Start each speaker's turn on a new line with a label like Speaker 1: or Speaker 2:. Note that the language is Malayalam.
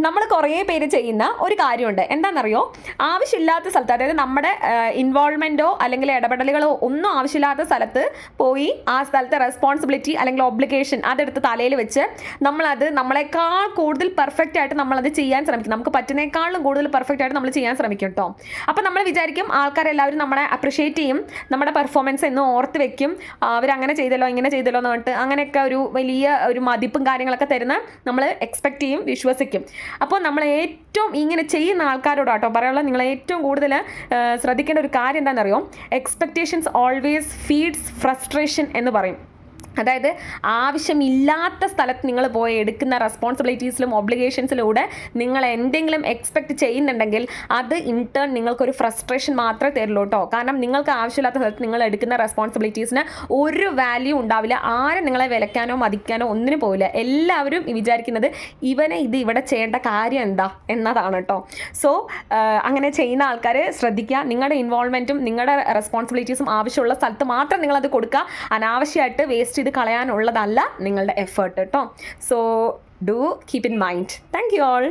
Speaker 1: നമ്മൾ കുറേ പേര് ചെയ്യുന്ന ഒരു കാര്യമുണ്ട്. എന്താണെന്നറിയോ? ആവശ്യമില്ലാത്ത സ്ഥലത്ത്, അതായത് നമ്മുടെ ഇൻവോൾവ്മെൻറ്റോ അല്ലെങ്കിൽ ഇടപെടലുകളോ ഒന്നും ആവശ്യമില്ലാത്ത സ്ഥലത്ത് പോയി ആ സ്ഥലത്തെ റെസ്പോൺസിബിലിറ്റി അല്ലെങ്കിൽ ഒബ്ലിഗേഷൻ അതെടുത്ത് തലയിൽ വെച്ച് നമ്മളത് നമ്മളെക്കാൾ കൂടുതൽ പെർഫെക്റ്റ് ആയിട്ട് നമ്മളത് ചെയ്യാൻ ശ്രമിക്കും. നമുക്ക് പറ്റുന്നേക്കാളും കൂടുതൽ പെർഫെക്റ്റ് ആയിട്ട് നമ്മൾ ചെയ്യാൻ ശ്രമിക്കും കേട്ടോ. അപ്പോൾ നമ്മൾ വിചാരിക്കും ആൾക്കാരെല്ലാവരും നമ്മളെ അപ്രിഷ്യേറ്റ് ചെയ്യും, നമ്മുടെ പെർഫോമൻസ് എന്നും ഓർത്ത് വെക്കും, അവരങ്ങനെ ചെയ്തല്ലോ ഇങ്ങനെ ചെയ്തല്ലോ എന്ന് പറഞ്ഞിട്ട് അങ്ങനെയൊക്കെ ഒരു വലിയ ഒരു മതിപ്പും കാര്യങ്ങളൊക്കെ തരുന്ന നമ്മൾ എക്സ്പെക്റ്റ് ചെയ്യും, വിശ്വസിക്കും. അപ്പോൾ നമ്മൾ ഏറ്റവും ഇങ്ങനെ ചെയ്യുന്ന ആൾക്കാരോടാട്ടോ പറയാനുള്ള, നിങ്ങൾ ഏറ്റവും കൂടുതൽ ശ്രദ്ധിക്കേണ്ട ഒരു കാര്യം എന്താണെന്നറിയോ? എക്സ്പെക്റ്റേഷൻസ് ഓൾവേസ് ഫീഡ്സ് ഫ്രസ്ട്രേഷൻ എന്ന് പറയും. അതായത് ആവശ്യമില്ലാത്ത സ്ഥലത്ത് നിങ്ങൾ പോയി എടുക്കുന്ന റെസ്പോൺസിബിലിറ്റീസിലും ഒബ്ലിഗേഷൻസിലൂടെ നിങ്ങൾ എന്തെങ്കിലും എക്സ്പെക്റ്റ് ചെയ്യുന്നുണ്ടെങ്കിൽ അത് ഇൻടേൺ നിങ്ങൾക്കൊരു ഫ്രസ്ട്രേഷൻ മാത്രമേ തരുള്ളൂ കേട്ടോ. കാരണം നിങ്ങൾക്ക് ആവശ്യമില്ലാത്ത സ്ഥലത്ത് നിങ്ങൾ എടുക്കുന്ന റെസ്പോൺസിബിലിറ്റീസിന് ഒരു വാല്യൂ ഉണ്ടാവില്ല. ആരും നിങ്ങളെ വിലക്കാനോ മതിക്കാനോ ഒന്നിനും പോവില്ല. എല്ലാവരും വിചാരിക്കുന്നത് ഇത് ഇവിടെ ചെയ്യേണ്ട കാര്യം എന്താ എന്നതാണ് കേട്ടോ. സോ അങ്ങനെ ചെയ്യുന്ന ആൾക്കാർ ശ്രദ്ധിക്കുക, നിങ്ങളുടെ ഇൻവോൾവ്മെൻറ്റും നിങ്ങളുടെ റെസ്പോൺസിബിലിറ്റീസും ആവശ്യമുള്ള സ്ഥലത്ത് മാത്രം നിങ്ങളത് കൊടുക്കുക. അനാവശ്യമായിട്ട് വേസ്റ്റ് ഇത് കളയാനുള്ളതല്ല നിങ്ങളുടെ എഫേർട്ട് കേട്ടോ. So do keep in mind. Thank you all.